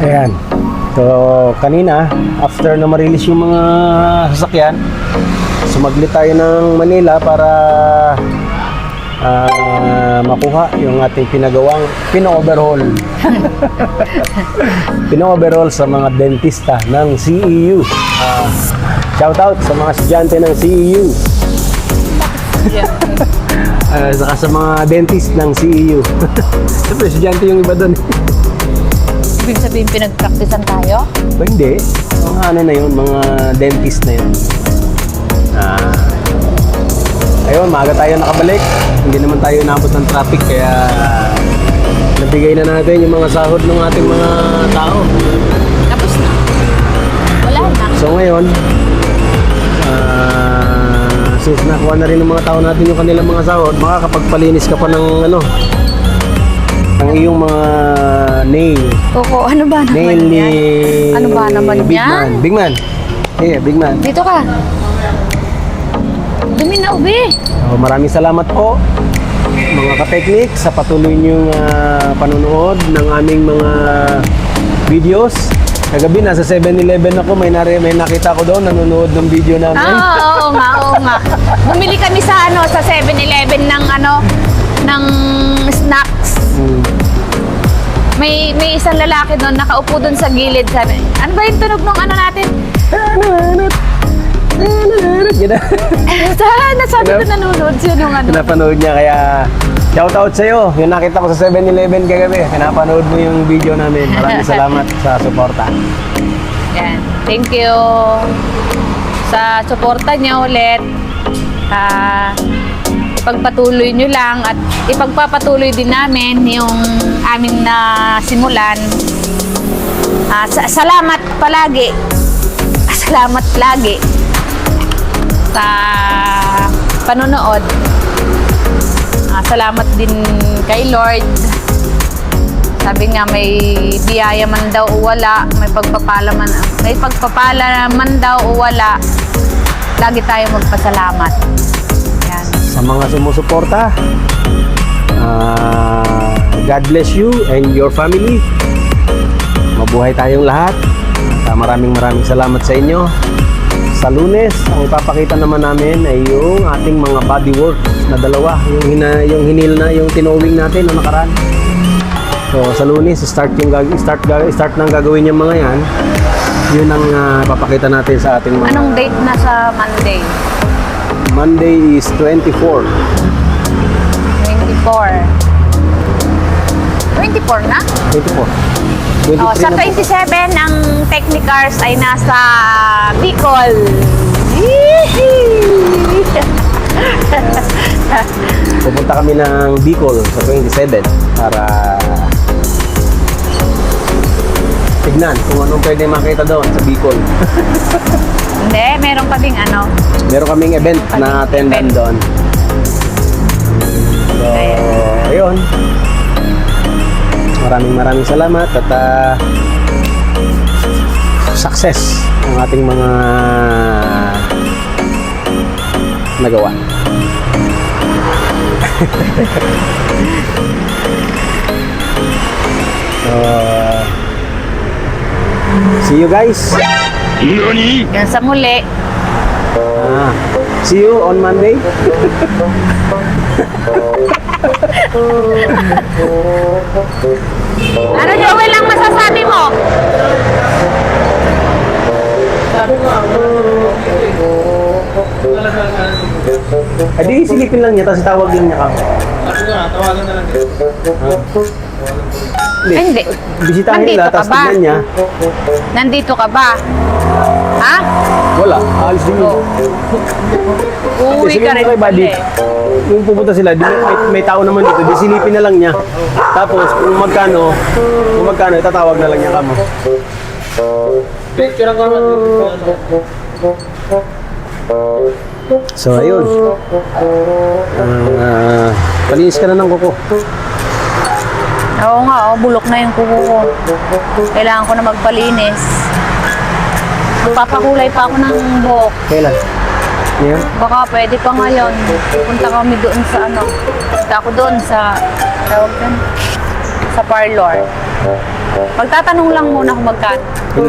Ayan. So, kanina, after na ma-release yung mga sasakyan, sumaglit tayo ng Manila para makuha yung ating pinagawang pino-overhaul. Pino-overhaul sa mga dentista ng CEU. Shout out sa mga estudyante ng CEU. Saka sa mga dentist ng CEU. Siyempre, estudyante yung iba doon. Ibig sabihin pinag-practicean tayo? Ba, hindi. Mga ano na yun, mga dentist na yun. Ayun, maaga tayo nakabalik. Hindi naman tayo inabot ng traffic, kaya nabigay na natin yung mga sahod ng ating mga tao. Tapos na. Wala na. So ngayon, since nakuha na rin ng mga tao natin yung kanilang mga sahod, makakapagpalinis ka pa ng ano, ang iyong mga nail. Koko, ano ba naman Nail ni... yan? Ano ba naman Big yan? Man. Big Man. Yeah, Big Man. Dito ka. Dumi na, ubi. So, maraming salamat po mga ka-technic sa patuloy niyong panonood ng aming mga videos. Kagabi nasa 7-Eleven ako, may nakita ko doon nanonood ng video namin. Oo nga. Bumili kami sa sa 7-Eleven ng ng snacks. May isang lalaki doon nakaupo doon sa gilid, sabi, ano ba yung tunog ng natin? Sana sabi ko nanonood siya nung Pinapanood niya, kaya shout out sa'yo. Yung nakita ko sa 7-Eleven kagabi, pinapanood mo yung video namin. Maraming salamat sa suporta. Yan. Thank you sa suporta niyo ulit. Ipagpatuloy nyo lang at ipagpapatuloy din namin yung aming simulan. Salamat palagi. Salamat lagi sa panonood. Salamat din kay Lord. Sabi nga may biyaya man daw o wala, may pagpapala man daw o wala, lagi tayo magpasalamat. Yan. Sa mga sumusuporta, God bless you and your family. Mabuhay tayong lahat. At maraming salamat sa inyo. Sa Lunes, ang ipapakita naman namin ay yung ating mga body works na dalawa, yung hinil na, yung tinowing natin na nakaraan. So sa Lunes, start nang gagawin yung mga yan. Yun ang papakita natin sa ating mga... Anong date na sa Monday? Monday is 24. 24 na? 24. 23 Sa na po. 27, ang Technicars ay nasa Bicol. Pupunta kami ng Bicol sa 27 para tignan kung anong pwede makita doon sa Bicol. Hindi, meron pa ding Meron kaming event na attendan doon. So, ayun. Maraming salamat at success ang ating mga nagawa. So, see you guys. NANI?! Yan sa muli. See you on Monday. Ano, Joel, lang masasabi mo? Di silipin lang niya, tapos tawag lang niya ka. Tawagan na lang. Hindi. Bisitahin nila, Nandito ka tapos ba? tignan niya. Nandito ka ba? Ha? Wala, aalis din yun. Uuwi Sige ka mo rin kay buddy. pala eh. Yung pupunta sila, may tao naman dito, di silipin na lang niya. Tapos kung magkano, itatawag na lang niya kamo. Picture ako naman. So ayun. Palinis ka na ng kuko. Oo nga, bulok na yung kuko ko. Kailangan ko na magpalinis. Papakulay pa ako ng buhok. Kailan? Yeah. Baka pwede pa ngayon. Punta kami doon sa punta ako doon sa tawag doon. sa parlor. Magtatanong lang muna kung magkano. Sige.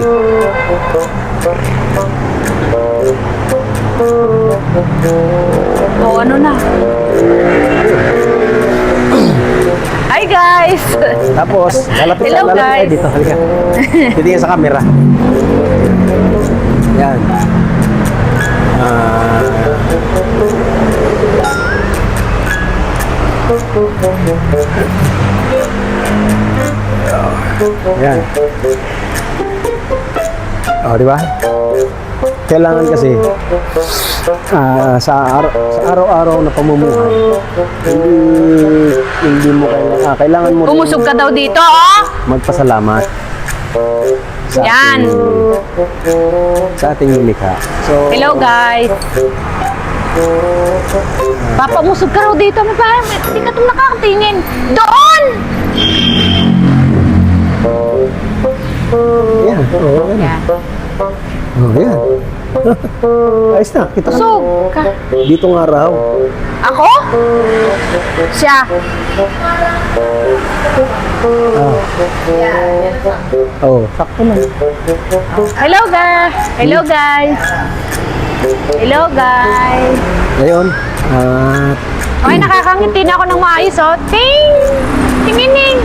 O, ano na? Hi guys! Tapos, lalapit Hello, lalapit guys. dito. Halika. Titingin sa camera. Yan. Yan. Oh, di ba? Kailangan kasi sa araw-araw na pamumuhay, hindi mo kailangan mo rin Umusog ka daw dito, oh! magpasalamat sa Yan. sa ating lumikha. So, Hello guys! Papa, umusog ka raw dito. Hindi ka itong nakakatingin. Doon! yan. Oh, yan. Yan. Oh, yan. Ayos na. Kita ka. Usog ka. Dito nga raw. Ako? Siya. Oh, sakto lang. Hello guys! Hello guys! Hello guys! Ngayon, Okay, nakakangiti na ako ng maayos, oh. Ting! Tingining!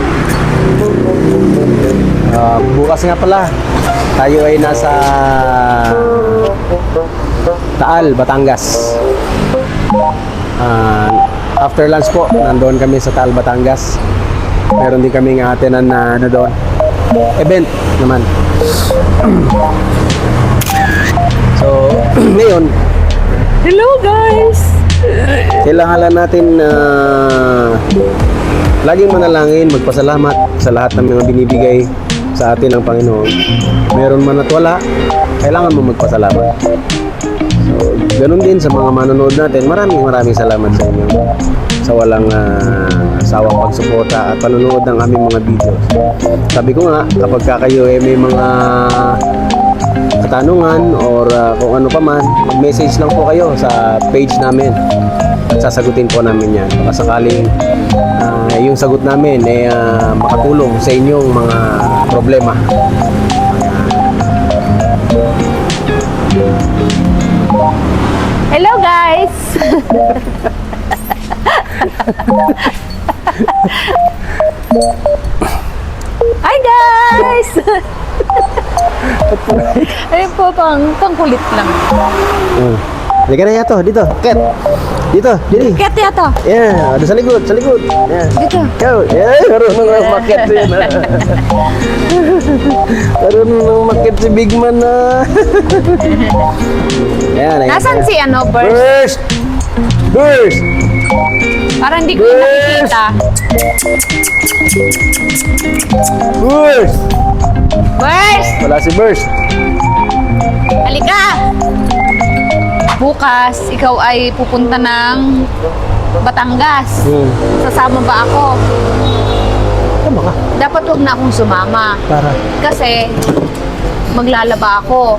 bukas nga pala, tayo ay nasa Taal, Batangas. After lunch po, nandoon kami sa Taal, Batangas. Meron din kami nga atenan na doon. Event naman. So, ngayon, Hello guys! kailangan lang natin laging manalangin, magpasalamat sa lahat ng mga binibigay sa atin ng Panginoon. Meron man at wala, kailangan mo magpasalamat. So, ganun din sa mga manonood natin. Maraming salamat sa inyo sa walang sawang pagsuporta at panonood ng aming mga videos. Sabi ko nga, kapag kayo may mga katanungan or kung ano pa man, mag-message lang po kayo sa page namin at sasagutin po namin yan. Baka sakaling yung sagot namin ay makatulong sa inyong mga problema. Hello guys! Hi guys! Ayun po, pangkulit lang. Halika na yato, dito, Ket. Dito, dili. Ket yato. Yeah, ada sa likod, sa likod. Yeah. Dito. Ikaw, marunong na umakyat si marunong na umakyat si Big Man na. Ayan, ayan. Nasaan si Burst? Burst! Parang hindi ko nakikita. Burst! Burst! Wala si Burst. Halika! Bukas, ikaw ay pupunta ng Batangas. Sasama ba ako? Tama ka. Dapat huwag na akong sumama. Para. Kasi maglalaba ako.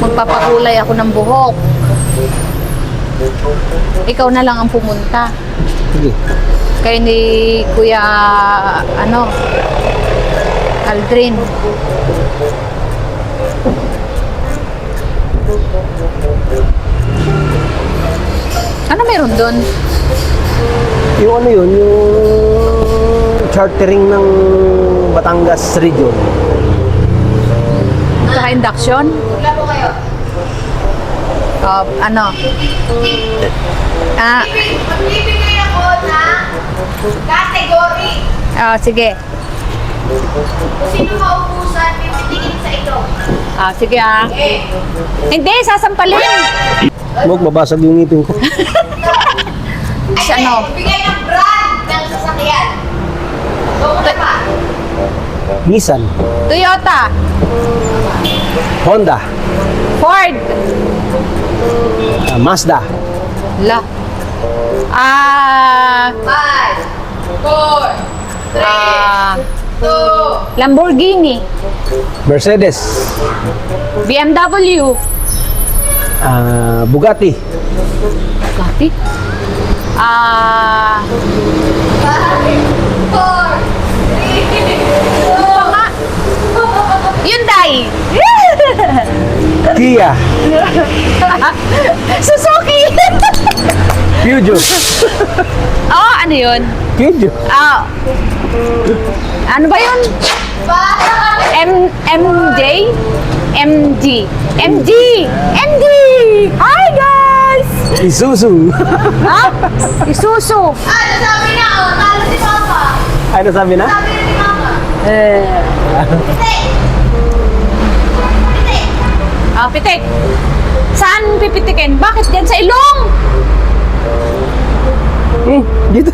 Magpapakulay ako ng buhok. Ikaw na lang ang pumunta. Sige. Kayo ni Kuya, Aldrin. Ano meron doon? Yung ano yun, yung chartering ng Batangas region. Saka induction? Wala po kayo. Magbibigay ako ng category. Sige. Kung sino maubusan, pipitikin sa ito. Sige Okay. Hindi, sasampalin. Huwag mabasag yung ngipin ko. Si ano? Bigay ng brand ng sasakyan. Doon pa. Nissan, Toyota. Honda, Ford. Mazda, La. 5, 4, 3, 2, Lamborghini. Mercedes, BMW. Bugatti, Bugatti. 5, 4, Kia. Suzuki! Peugeot. Oo, ano yun? Peugeot. Ah, ano ba yun? MJ? MD. MD! MD! Hi, guys! Isuzu. Ha? Isuzu. Ah, nasabi na, oh. Talo si Papa. Ano sabi na? Sabi na si Mama. Eh. Pitik. Pitik. Ah, pitik. Saan pipitikin? Bakit yan sa ilong? Dito.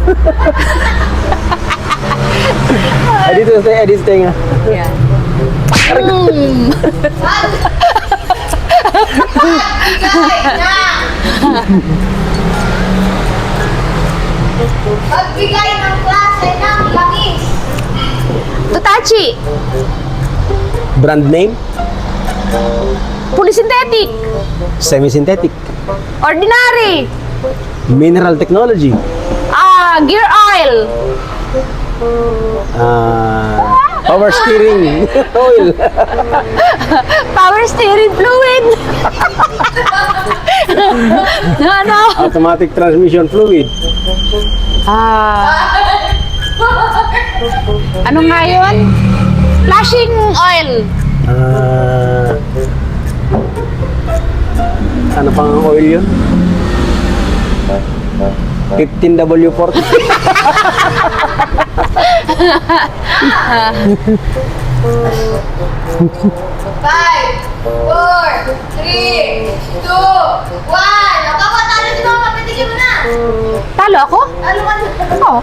Dito sa tenga. Yan. Magbigay na. Magbigay ng klase ng langis. Tutachi. Brand name? Polysynthetic. Semi-synthetic. Ordinary. Mineral technology. Gear oil. Power steering oil. Power steering fluid. Ano? Automatic transmission fluid. Ano nga yun? Flashing oil. Ano pang oil yun? 15W40. 5, 4, 3, 2, 1. O, Papa, talo si Mama. Pitigin mo na. Talo ako? Talo ka na. Oo.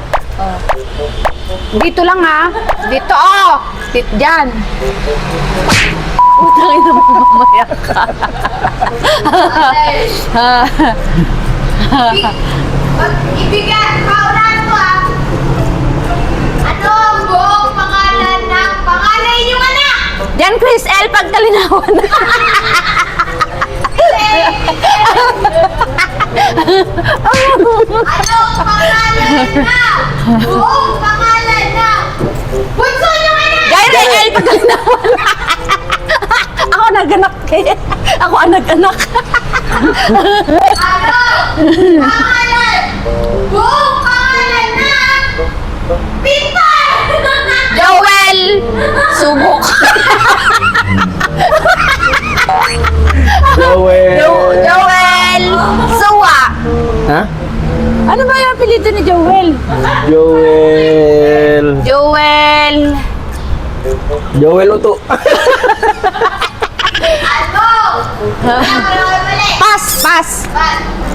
Dito lang ha. Dito oh. Dito dyan. Utangin na mamaya ka. Ibigay, paunahan mo ah. Ano ang buong pangalan ng pangalan inyong anak? Diyan Chris L. Pagkalinawan. Ano ang pangalan na? Buong pangalan na? Bunso niyong anak! Jaira L. Pagkalinawan. Ako naganak eh. Ako ang naganak. Ano? Pangalan! Buong pangalan na? Pintar! Joel. Subok. Joel. Joel. Suwa. Ha? Ano ba yung apelido ni Joel? Joel. Joel. Joel Uto. Ano? Wala, wala, wala. Pas, pas. Bas.